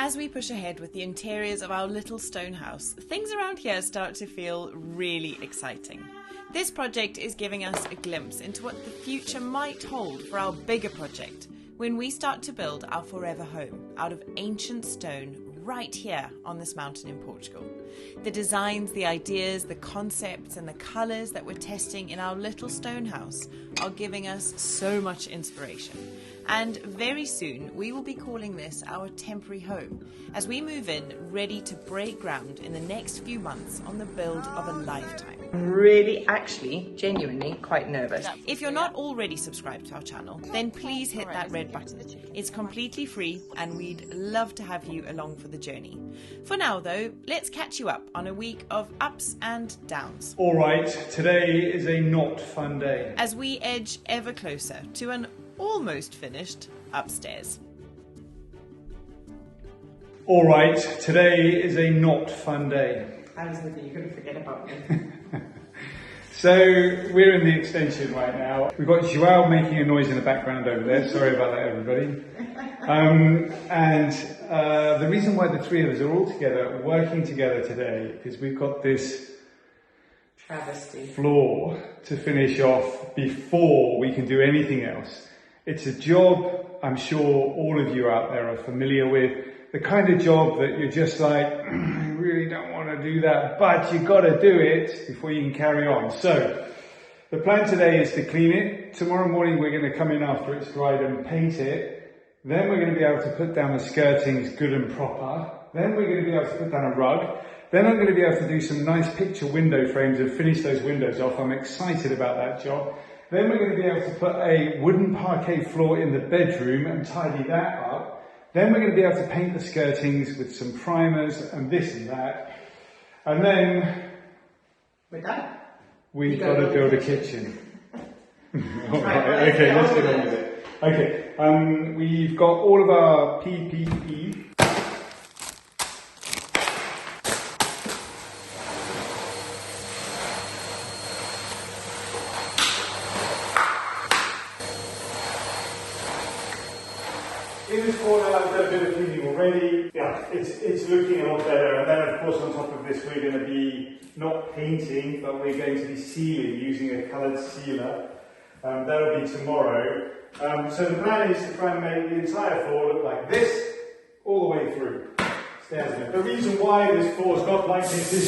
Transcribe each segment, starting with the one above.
As we push ahead with the interiors of our little stone house, things around here start to feel really exciting. This project is giving us a glimpse into what the future might hold for our bigger project when we start to build our forever home out of ancient stone right here on this mountain in Portugal. The designs, the ideas, the concepts and the colours that we're testing in our little stone house are giving us so much inspiration. And very soon we will be calling this our temporary home as we move in ready to break ground in the next few months on the build of a lifetime. I'm really, actually, genuinely quite nervous. If you're not already subscribed to our channel, then please hit that red button. It's completely free and we'd love to have you along for the journey. For now though, let's catch you up on a week of ups and downs. Alright, today is a not fun day. As we edge ever closer to an almost finished upstairs. Alright, today is a not fun day. I was hoping you couldn't forget about me. So, we're in the extension right now. We've got Joao making a noise in the background over there. Sorry about that, everybody. The reason why the three of us are all together, working together today, is we've got this travesty floor to finish off before we can do anything else. It's a job I'm sure all of you out there are familiar with. The kind of job that you're just like, I really don't want to do that, but you've got to do it before you can carry on. So, the plan today is to clean it. Tomorrow morning we're going to come in after it's dried and paint it. Then we're going to be able to put down the skirtings good and proper. Then we're going to be able to put down a rug. Then I'm going to be able to do some nice picture window frames and finish those windows off. I'm excited about that job. Then we're going to be able to put a wooden parquet floor in the bedroom and tidy that up. Then we're going to be able to paint the skirtings with some primers and this and that. And then we're done. We've got to build a kitchen. Alright, okay, let's get on with it. Okay, we've got all of our PPE. In this corner, I've done a bit of cleaning already. Yeah, it's looking a lot better. And then, of course, on top of this, we're going to be not painting, but we're going to be sealing using a coloured sealer. That'll be tomorrow. So the plan is to try and make the entire floor look like this, all the way through. Stairs in it. The reason why this floor's not like this is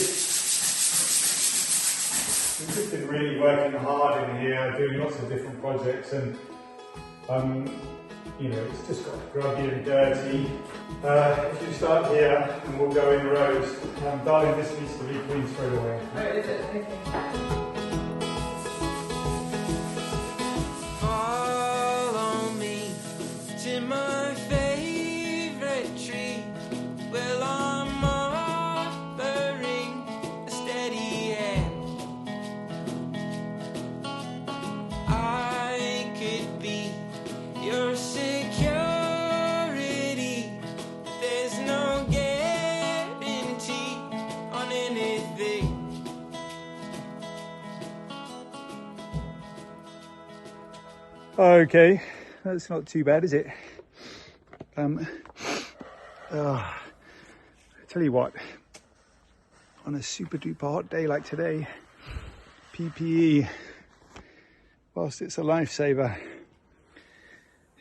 we've just been really working hard in here, doing lots of different projects, and you know, it's just got grubby and dirty. If you start here, and we'll go in rows. Darling, this needs to be cleaned straight away. Oh, is it? Okay. Follow me to my favorite tree. Well, I'm offering a steady hand. I could be your security. There's no guarantee on anything. Okay, that's not too bad, is it? I tell you what, on a super duper hot day like today, PPE, whilst it's a lifesaver,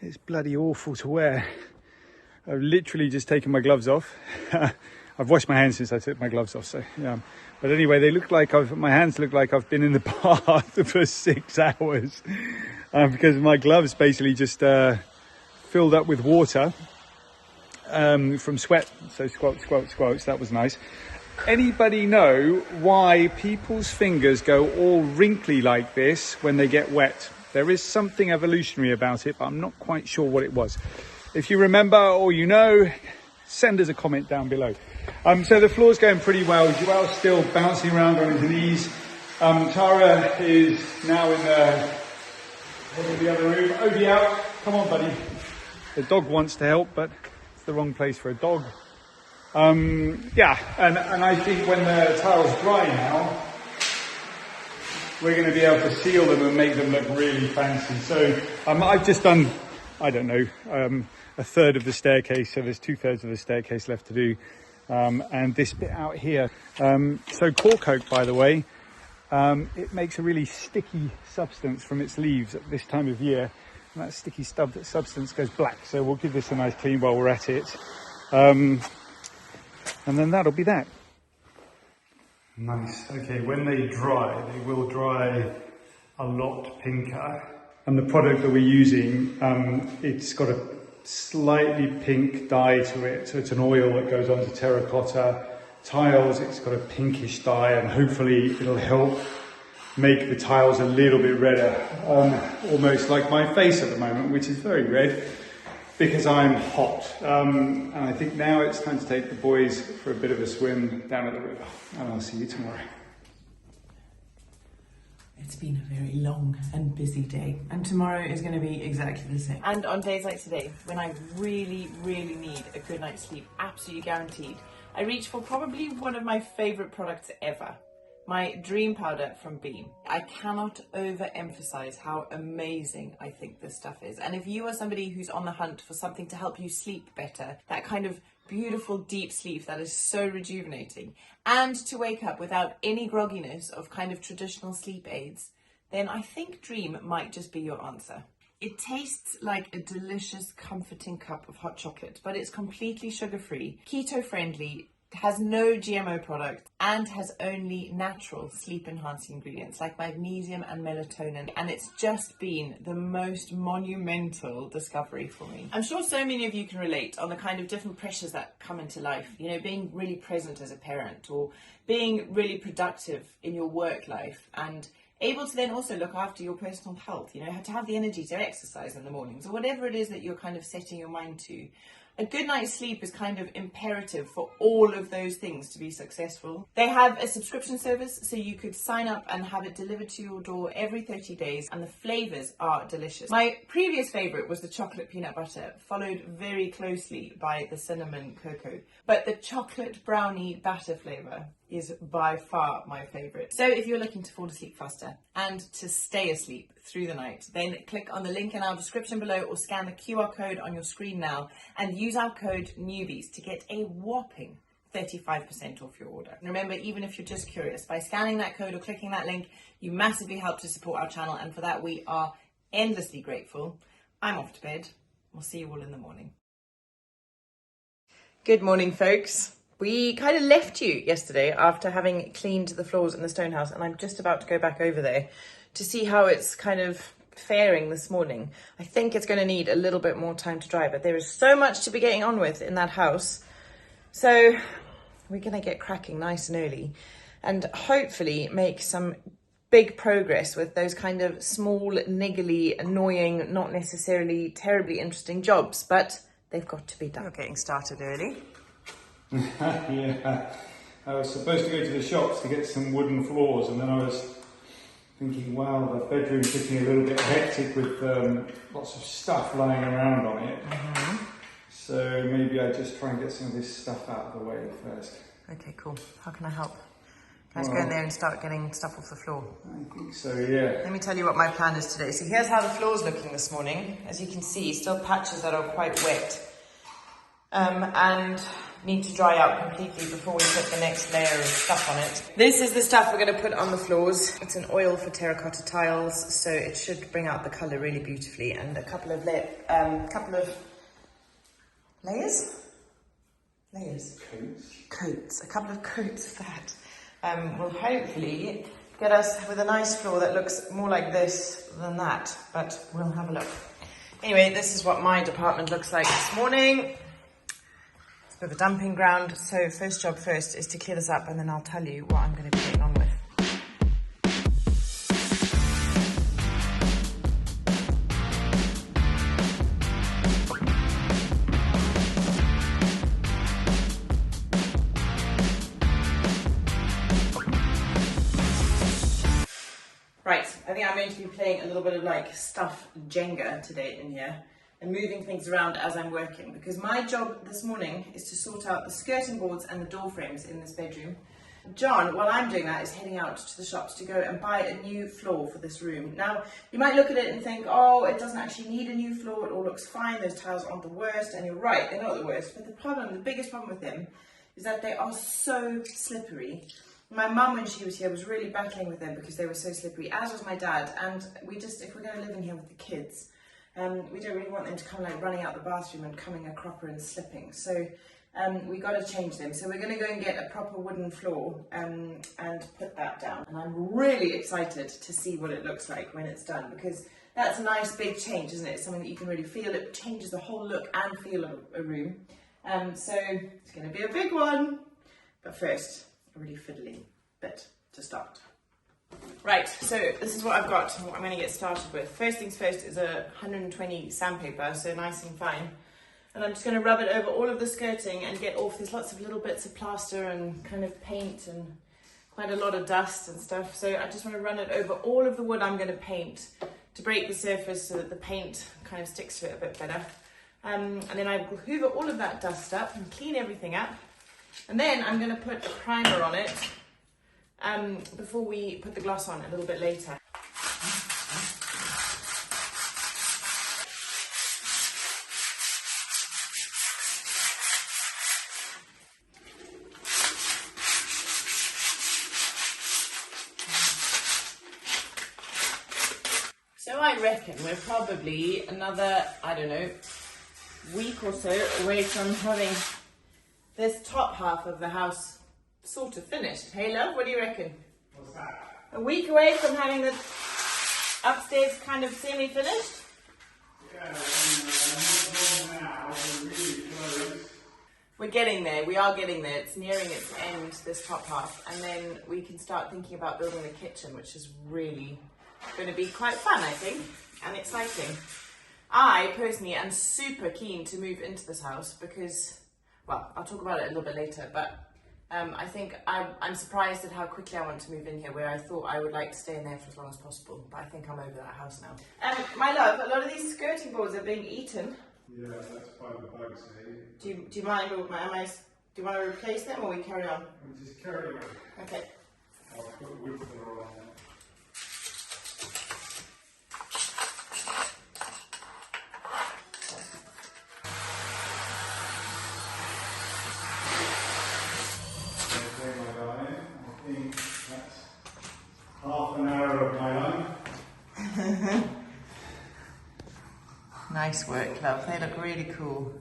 it's bloody awful to wear. I've literally just taken my gloves off. I've washed my hands since I took my gloves off, so yeah. But anyway, my hands look like I've been in the bath for 6 hours because my gloves basically just filled up with water from sweat. So squelch, that was nice. Anybody know why people's fingers go all wrinkly like this when they get wet? There is something evolutionary about it, but I'm not quite sure what it was. If you remember or you know, send us a comment down below. So the floor's going pretty well. Joel's still bouncing around on his knees. Tara is now in the other room. Odie out. Come on, buddy. The dog wants to help, but it's the wrong place for a dog. Yeah, and I think when the tiles dry now, we're going to be able to seal them and make them look really fancy. So I've just done I don't know, a third of the staircase, so there's 2/3 of the staircase left to do. And this bit out here. So cork oak, by the way, it makes a really sticky substance from its leaves at this time of year. And that sticky substance goes black. So we'll give this a nice clean while we're at it. And then that'll be that. Nice. Okay, when they dry, they will dry a lot pinker. And the product that we're using, it's got a slightly pink dye to it. So it's an oil that goes onto terracotta tiles. It's got a pinkish dye, and hopefully it'll help make the tiles a little bit redder. Almost like my face at the moment, which is very red because I'm hot. And I think now it's time to take the boys for a bit of a swim down at the river. And I'll see you tomorrow. It's been a very long and busy day, and tomorrow is going to be exactly the same. And on days like today, when I really, really need a good night's sleep, absolutely guaranteed, I reach for probably one of my favourite products ever, my Dream Powder from Beam. I cannot overemphasize how amazing I think this stuff is. And if you are somebody who's on the hunt for something to help you sleep better, that kind of beautiful deep sleep that is so rejuvenating, and to wake up without any grogginess of kind of traditional sleep aids, then I think Dream might just be your answer. It tastes like a delicious, comforting cup of hot chocolate, but it's completely sugar-free, keto-friendly, has no GMO product, and has only natural sleep-enhancing ingredients like magnesium and melatonin. And it's just been the most monumental discovery for me. I'm sure so many of you can relate on the kind of different pressures that come into life. You know, being really present as a parent, or being really productive in your work life, and able to then also look after your personal health, you know, to have the energy to exercise in the mornings, or whatever it is that you're kind of setting your mind to. A good night's sleep is kind of imperative for all of those things to be successful. They have a subscription service, so you could sign up and have it delivered to your door every 30 days, and the flavours are delicious. My previous favourite was the chocolate peanut butter, followed very closely by the cinnamon cocoa. But the chocolate brownie batter flavour is by far my favourite. So if you're looking to fall asleep faster and to stay asleep through the night, then click on the link in our description below, or scan the QR code on your screen now and use our code TheNewbys to get a whopping 35% off your order. And remember, even if you're just curious, by scanning that code or clicking that link, you massively help to support our channel, and for that we are endlessly grateful. I'm off to bed. We'll see you all in the morning. Good morning, folks. We kind of left you yesterday after having cleaned the floors in the stone house, and I'm just about to go back over there to see how it's kind of faring this morning. I think it's going to need a little bit more time to dry, but there is so much to be getting on with in that house. So we're going to get cracking nice and early and hopefully make some big progress with those kind of small, niggly, annoying, not necessarily terribly interesting jobs, but they've got to be done. We're getting started early. Yeah, I was supposed to go to the shops to get some wooden floors, and then I was thinking, wow, the bedroom's looking a little bit hectic with lots of stuff lying around on it. Mm-hmm. So maybe I just try and get some of this stuff out of the way first. Okay, cool. How can I help? Can I just go in there and start getting stuff off the floor? I think so, yeah. Let me tell you what my plan is today. So here's how the floor's looking this morning. As you can see, still patches that are quite wet. And need to dry out completely before we put the next layer of stuff on it. This is the stuff we're going to put on the floors. It's an oil for terracotta tiles, so it should bring out the colour really beautifully. And a couple of layers? Coats. A couple of coats of that will hopefully get us with a nice floor that looks more like this than that, but we'll have a look. Anyway, this is what my department looks like this morning. Of a dumping ground. So first job first is to clear this up, and then I'll tell you what I'm going to be getting on with. Right, I think I'm going to be playing a little bit of like stuff Jenga today in here, and moving things around as I'm working, because my job this morning is to sort out the skirting boards and the door frames in this bedroom, John, while I'm doing that, is heading out to the shops to go and buy a new floor for this room. Now, you might look at it and think, oh, it doesn't actually need a new floor, it all looks fine, those tiles aren't the worst, and you're right, they're not the worst, but the biggest problem with them is that they are so slippery. My mum, when she was here, was really battling with them because they were so slippery, as was my dad, and we just, if we're going to live in here with the kids, we don't really want them to come like running out the bathroom and coming a cropper and slipping. So we got to change them. So we're going to go and get a proper wooden floor and put that down. And I'm really excited to see what it looks like when it's done, because that's a nice big change, isn't it? It's something that you can really feel. It changes the whole look and feel of a room. So it's going to be a big one. But first, a really fiddly bit to start. Right, so this is what I've got and what I'm going to get started with. First things first is a 120 sandpaper, so nice and fine. And I'm just going to rub it over all of the skirting and get off. There's lots of little bits of plaster and kind of paint and quite a lot of dust and stuff. So I just want to run it over all of the wood I'm going to paint to break the surface so that the paint kind of sticks to it a bit better. And then I will hoover all of that dust up and clean everything up. And then I'm going to put a primer on it before we put the gloss on a little bit later. So I reckon we're probably another, I don't know, week or so away from having this top half of the house sort of finished. Hey love, what do you reckon? What's that? A week away from having the upstairs kind of semi-finished? Yeah, I'm not now, we're really close. We're getting there, we are getting there. It's nearing its end, this top half, and then we can start thinking about building the kitchen, which is really going to be quite fun, I think, and exciting. I personally am super keen to move into this house because, well, I'll talk about it a little bit later, but I think I'm surprised at how quickly I want to move in here, where I thought I would like to stay in there for as long as possible, but I think I'm over that house now. My love, a lot of these skirting boards are being eaten. Yeah, that's by the bugs, eh? Do you mind, do you want to replace them or we carry on? We'll just carry on. Okay. I'll put wood filler on there. Half an hour of my life. Nice work, love. They look really cool.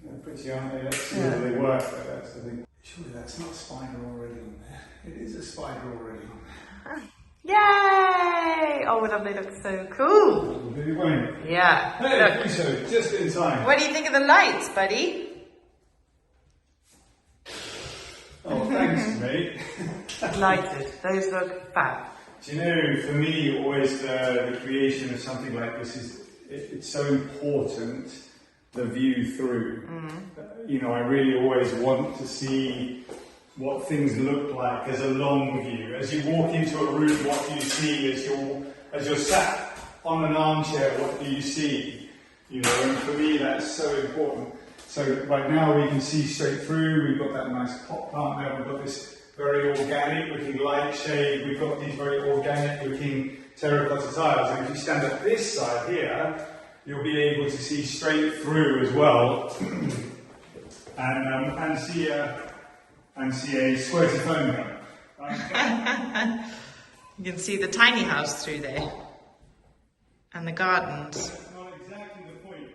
They're pretty, aren't they? Let's see whether they work, but that's the thing. Surely that's not a spider already on there. It is a spider already on there. Yay! Oh, well, they look so cool. Really won't. Yeah. Hey, Look. so just in time. What do you think of the lights, buddy? Oh, thanks, mate. Lighted. Those look fab. Do you know, for me, always the creation of something like this is, it's so important, the view through. You know, I really always want to see what things look like as a long view. As you walk into a room, what do you see? As you're sat on an armchair, what do you see? You know, and for me, that's so important. So right now we can see straight through. We've got that nice pot plant there. We've got this very organic looking light shade. We've got these very organic looking terracotta tiles. And if you stand at this side here, you'll be able to see straight through as well, and see a squirty foam gun. You can see the tiny house through there. And the gardens. That's not exactly the point.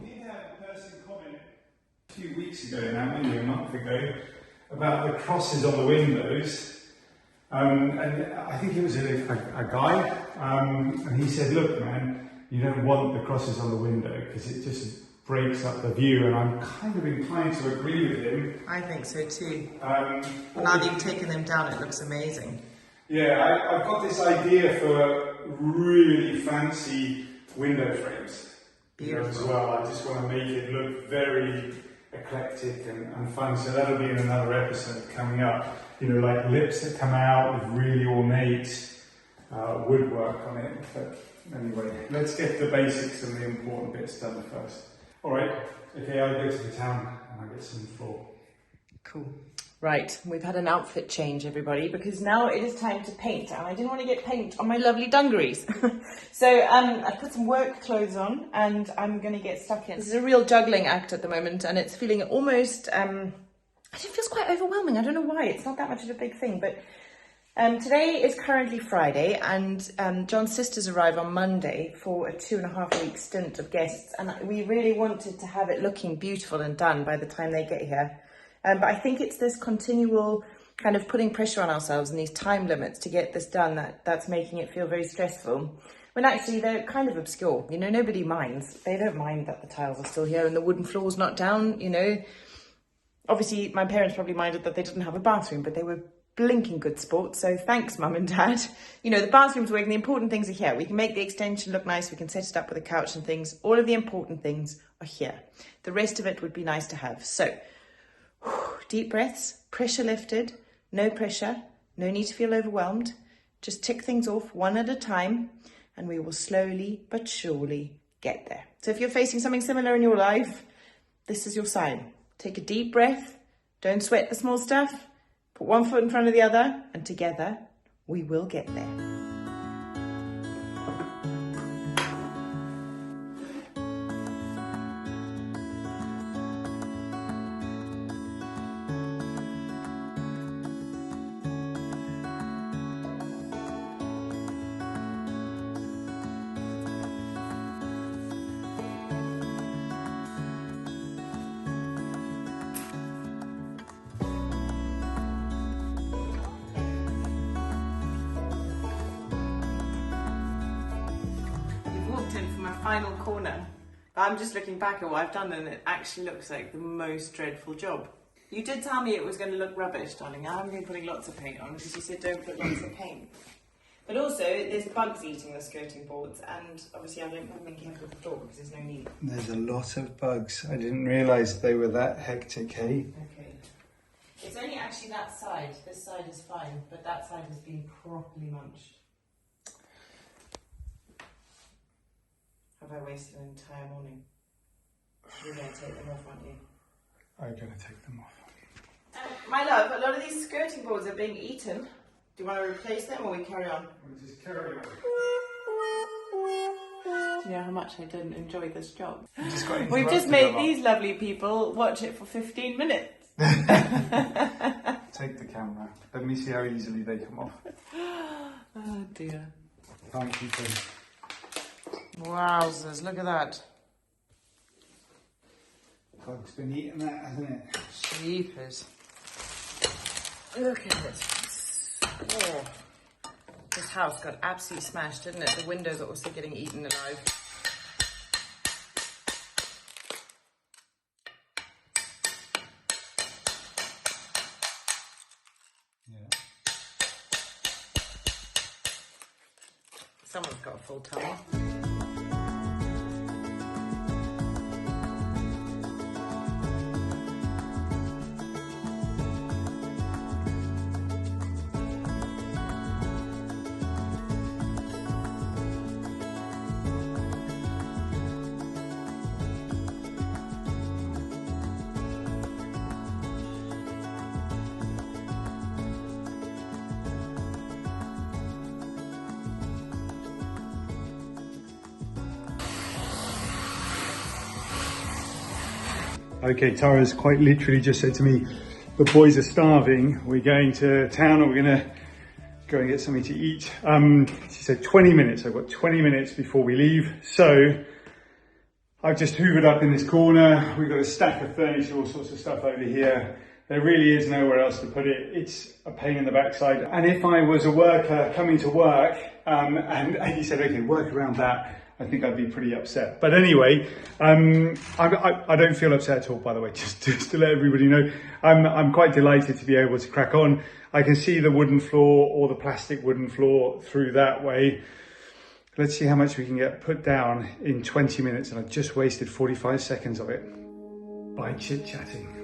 We did have a person comment a few weeks ago now, maybe a month ago, about the crosses on the windows. And I think it was a guy, and he said, look man, you don't want the crosses on the window because it just breaks up the view, and I'm kind of inclined to agree with him. I think so too. Now that you've taken them down, it looks amazing. Yeah, I've got this idea for really fancy window frames. Beautiful. As well. I just want to make it look very eclectic and fun. So that'll be in another episode coming up. You know, like lips that come out with really ornate woodwork on it. But anyway, let's get the basics and the important bits done first. All right. Okay, I'll go to the town and I'll get some floor. Cool. Right, we've had an outfit change, everybody, because now it is time to paint, and I didn't want to get paint on my lovely dungarees. So I put some work clothes on, and I'm going to get stuck in. This is a real juggling act at the moment, and it's feeling almost, it feels quite overwhelming. I don't know why, it's not that much of a big thing, but today is currently Friday, and John's sisters arrive on Monday for a 2.5-week stint of guests, and we really wanted to have it looking beautiful and done by the time they get here. But I think it's this continual kind of putting pressure on ourselves and these time limits to get this done that's making it feel very stressful. When actually they're kind of obscure, you know, nobody minds. They don't mind that the tiles are still here and the wooden floor's not down, you know. Obviously, my parents probably minded that they didn't have a bathroom, but they were blinking good sports, so thanks, Mum and Dad. You know, the bathroom's working, the important things are here. We can make the extension look nice, we can set it up with a couch and things. All of the important things are here. The rest of it would be nice to have. So, deep breaths, pressure lifted, no pressure, no need to feel overwhelmed. Just tick things off one at a time, and we will slowly but surely get there. So if you're facing something similar in your life, this is your sign. Take a deep breath, don't sweat the small stuff, put one foot in front of the other, and together we will get there. In for my final corner. I'm just looking back at what I've done and it actually looks like the most dreadful job. You did tell me it was going to look rubbish, darling. I'm going to be putting lots of paint on because you said don't put lots of paint. But also there's bugs eating the skirting boards, and obviously I don't have them careful with the door because there's no need. There's a lot of bugs. I didn't realise they were that hectic, hey? Okay. It's only actually that side. This side is fine, but that side has been properly munched. Have I wasted an entire morning? You're going to take them off, aren't you? I'm going to take them off. My love, a lot of these skirting boards are being eaten. Do you want to replace them or we carry on? We'll just carry on. Do you know how much I didn't enjoy this job? We've just made these lovely people watch it for 15 minutes. Take the camera. Let me see how easily they come off. Oh dear. Thank you, Tim. Wowzers, look at that. Bug's been eating that, hasn't it? Jeepers. Look at this. Oh. This house got absolutely smashed, didn't it? The windows are also getting eaten alive. Yeah. Someone's got a full tummy. Okay, Tara's quite literally just said to me, the boys are starving, we're going to town or we're going to go and get something to eat. She said 20 minutes, I've got 20 minutes before we leave. So I've just hoovered up in this corner, we've got a stack of furniture, all sorts of stuff over here. There really is nowhere else to put it. It's a pain in the backside. And if I was a worker coming to work, and he said, okay, work around that, I think I'd be pretty upset. But anyway, I don't feel upset at all, by the way, just to let everybody know. I'm quite delighted to be able to crack on. I can see the wooden floor or the plastic wooden floor through that way. Let's see how much we can get put down in 20 minutes, and I've just wasted 45 seconds of it by chit-chatting.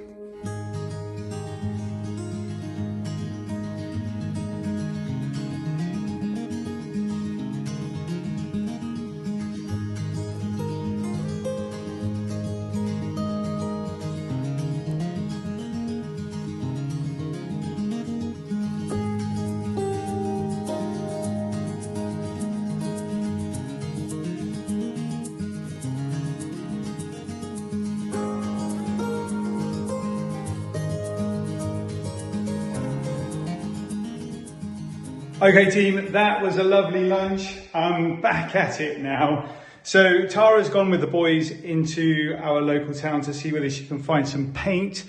Okay team, that was a lovely lunch. I'm back at it now. So Tara's gone with the boys into our local town to see whether she can find some paint,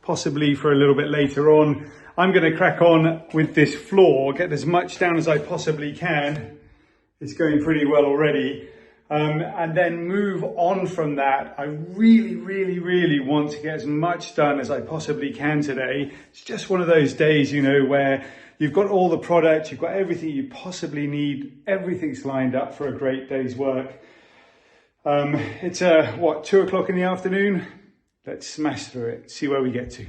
possibly for a little bit later on. I'm going to crack on with this floor, get as much down as I possibly can. It's going pretty well already. And then move on from that. I really want to get as much done as I possibly can today. It's just one of those days, you know, where you've got all the products, you've got everything you possibly need, everything's lined up for a great day's work. It's 2 o'clock in the afternoon? Let's smash through it, see where we get to.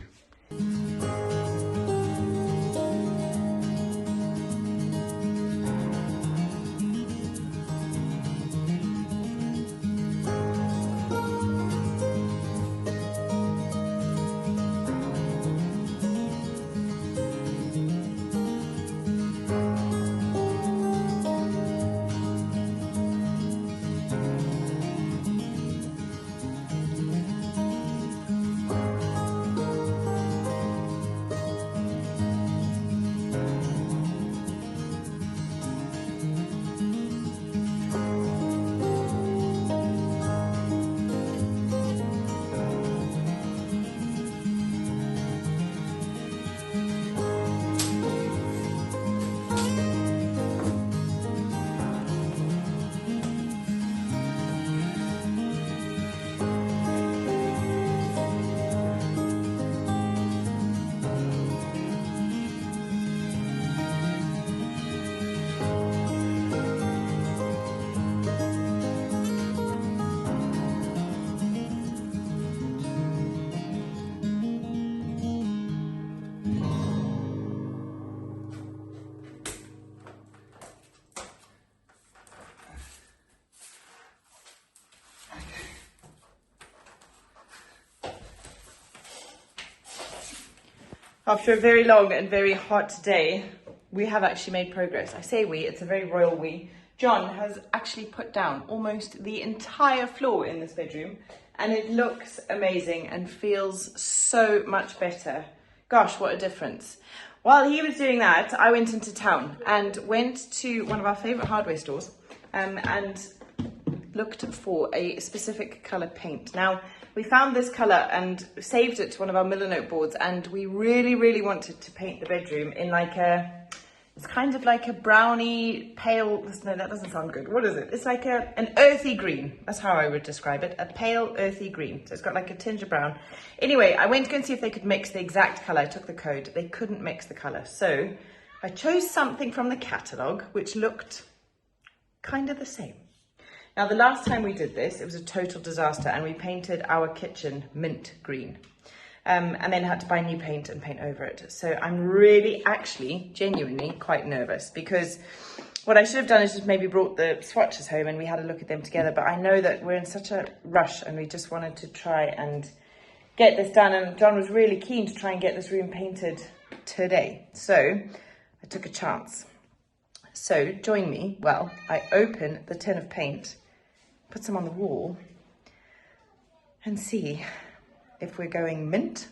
After a very long and very hot day, we have actually made progress. I say we, it's a very royal we. John has actually put down almost the entire floor in this bedroom, and it looks amazing and feels so much better. Gosh, what a difference. While he was doing that, I went into town and went to one of our favourite hardware stores and looked for a specific colour paint. Now, we found this colour and saved it to one of our Miller Note boards, and we really wanted to paint the bedroom in like it's kind of like a browny, pale, no, that doesn't sound good. What is it? It's like an earthy green. That's how I would describe it. A pale, earthy green. So it's got like a tinge of brown. Anyway, I went to go and see if they could mix the exact colour. I took the code. They couldn't mix the colour. So I chose something from the catalogue, which looked kind of the same. Now, the last time we did this, it was a total disaster, and we painted our kitchen mint green. And then had to buy new paint and paint over it. So I'm really, actually, genuinely quite nervous, because what I should have done is just maybe brought the swatches home and we had a look at them together. But I know that we're in such a rush and we just wanted to try and get this done. And John was really keen to try and get this room painted today. So I took a chance. So join me. Well, I open the tin of paint, put some on the wall, and see if we're going mint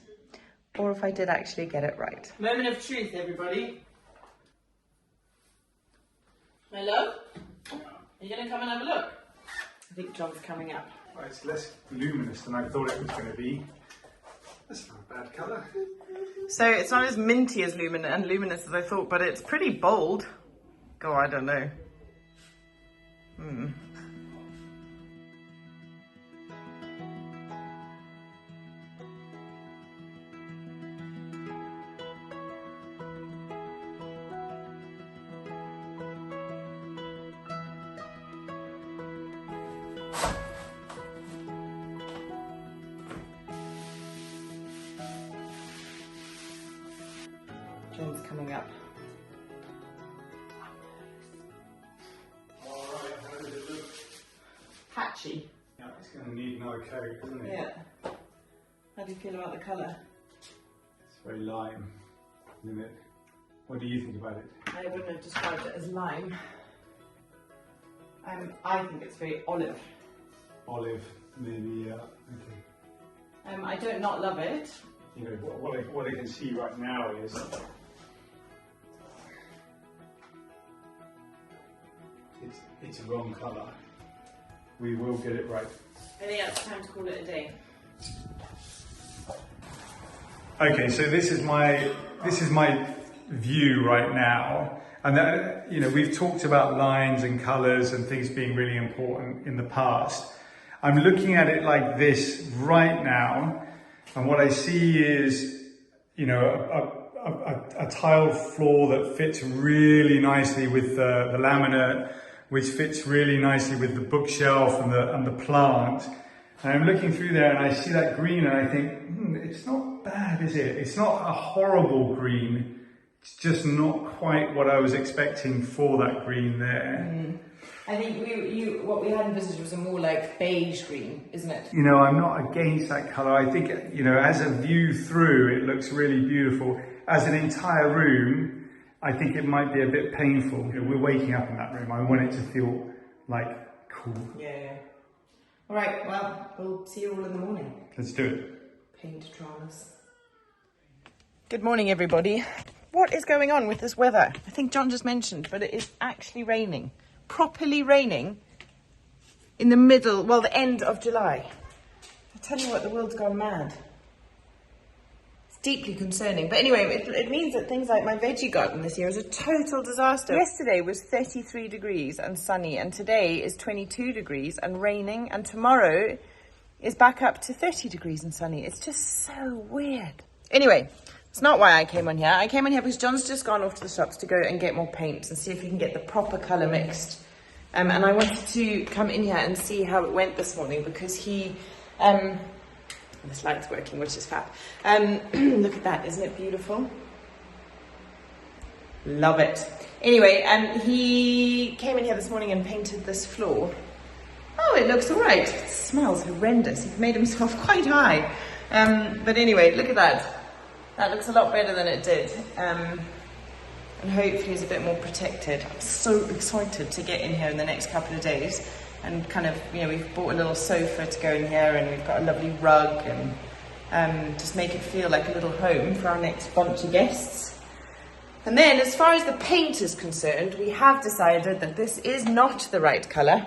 or if I did actually get it right. Moment of truth, everybody. My love, are you going to come and have a look? I think John's coming up. Well, it's less luminous than I thought it was going to be. That's not a bad colour. So it's not as minty as luminous as I thought, but it's pretty bold. Oh, I don't know. John's coming up. Alright, how does it look? Patchy. Yeah, it's going to need another coat, isn't it? Yeah. How do you feel about the colour? It's very lime, isn't it? What do you think about it? I wouldn't have described it as lime. I think it's very olive. Olive, maybe, yeah. Okay. I don't not love it. You know, what I can see right now is it's a wrong colour. We will get it right. I think it's time to call it a day. Okay, so this is my view right now, and that, you know, we've talked about lines and colours and things being really important in the past. I'm looking at it like this right now, and what I see is, you know, a tile floor that fits really nicely with the laminate, which fits really nicely with the bookshelf and the plant. And I'm looking through there and I see that green and I think, it's not bad, is it? It's not a horrible green. It's just not quite what I was expecting for that green there. I think what we had envisaged was a more like beige green, isn't it? You know, I'm not against that colour. I think, you know, as a view through, it looks really beautiful. As an entire room, I think it might be a bit painful. You know, we're waking up in that room. I want it to feel like cool. Yeah. All right, well, we'll see you all in the morning. Let's do it. Paint dramas. Good morning, everybody. What is going on with this weather? I think John just mentioned, but it is actually raining. Properly raining in the middle, well, the end of July. I tell you what, the world's gone mad. It's deeply concerning. But anyway, it means that things like my veggie garden this year is a total disaster. Yesterday was 33 degrees and sunny, and today is 22 degrees and raining, and tomorrow is back up to 30 degrees and sunny. It's just so weird. Anyway, it's not why I came on here. I came on here because John's just gone off to the shops to go and get more paints and see if he can get the proper colour mixed. And I wanted to come in here and see how it went this morning because he... this light's working, which is fab. Look at that, isn't it beautiful? Love it. Anyway, he came in here this morning and painted this floor. Oh, it looks all right. It smells horrendous. He's made himself quite high. But anyway, look at that. That looks a lot better than it did. And hopefully it's a bit more protected. I'm so excited to get in here in the next couple of days. And kind of, you know, we've bought a little sofa to go in here and we've got a lovely rug and just make it feel like a little home for our next bunch of guests. And then as far as the paint is concerned, we have decided that this is not the right colour.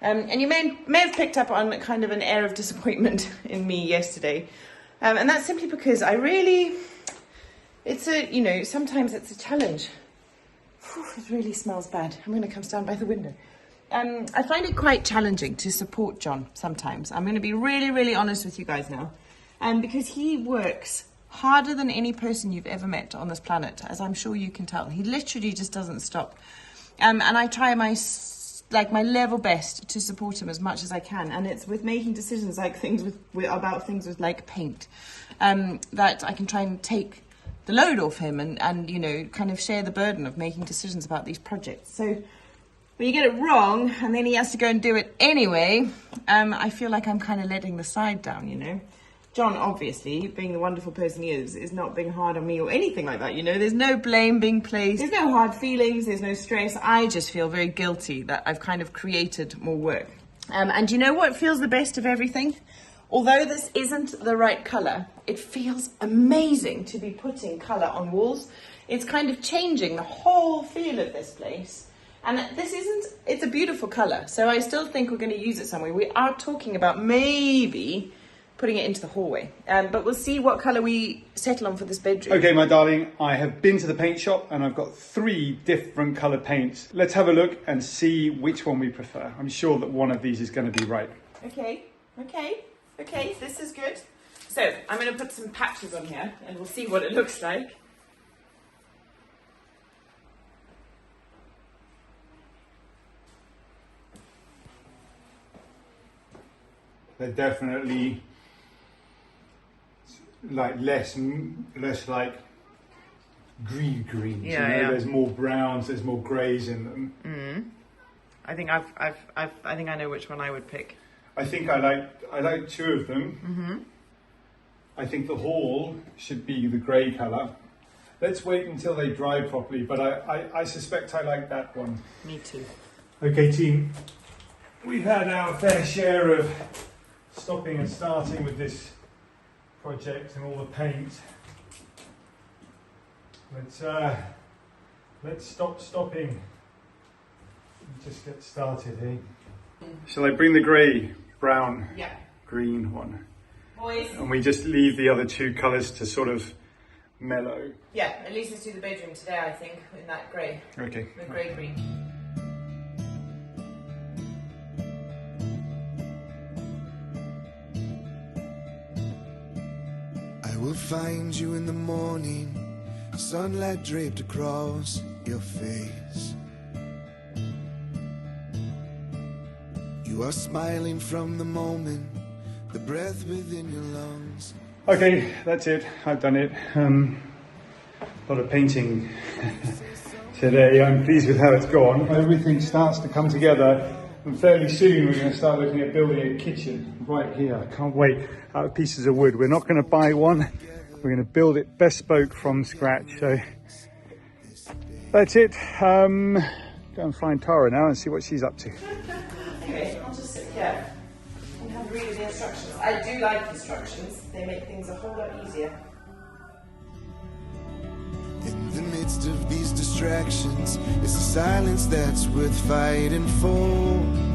And you may have picked up on kind of an air of disappointment in me yesterday. And that's simply because sometimes it's a challenge. Whew, it really smells bad. I'm going to come stand by the window. I find it quite challenging to support John sometimes. I'm going to be really, really honest with you guys now. Because he works harder than any person you've ever met on this planet, as I'm sure you can tell. He literally just doesn't stop. And I try my level best to support him as much as I can. And it's with making decisions like about things with like paint, that I can try and take the load off him and you know, kind of share the burden of making decisions about these projects. So when you get it wrong and then he has to go and do it anyway, I feel like I'm kind of letting the side down, you know. John, obviously, being the wonderful person he is not being hard on me or anything like that, you know. There's no blame being placed. There's no hard feelings. There's no stress. I just feel very guilty that I've kind of created more work. And you know what feels the best of everything? Although this isn't the right colour, it feels amazing to be putting colour on walls. It's kind of changing the whole feel of this place. And it's a beautiful colour. So I still think we're going to use it somewhere. We are talking about maybe putting it into the hallway. But we'll see what colour we settle on for this bedroom. Okay, my darling, I have been to the paint shop and I've got 3 different colour paints. Let's have a look and see which one we prefer. I'm sure that one of these is going to be right. Okay, this is good. So I'm going to put some patches on here and we'll see what it looks like. They're definitely like less like green greens. Yeah, you know? yeah. There's more browns, there's more greys in them. I think I know which one I would pick. I think I like 2 of them. I think the hall should be the grey colour. Let's wait until they dry properly, but I suspect I like that one. Me too. Okay, team, we've had our fair share of stopping and starting with this project and all the paint. Let's stop stopping. Just get started here. Shall I bring the grey, brown, Yeah. green one? Boys. And we just leave the other two colours to sort of mellow. Yeah, at least let's do the bedroom today, I think, in that grey. Okay. The grey green. I will find you in the morning, sunlight draped across your face. You are smiling from the moment, the breath within your lungs. Okay, that's it. I've done it. A lot of painting today. I'm pleased with how it's gone. Everything starts to come together, and fairly soon we're going to start looking at building a kitchen right here. I can't wait. Out of pieces of wood. We're not going to buy one. We're going to build it bespoke from scratch. So that's it. Go and find Tara now and see what she's up to. Okay, I'll just sit here and have a read of the instructions. I do like instructions. They make things a whole lot easier. In the midst of these distractions, it's the silence that's worth fighting for.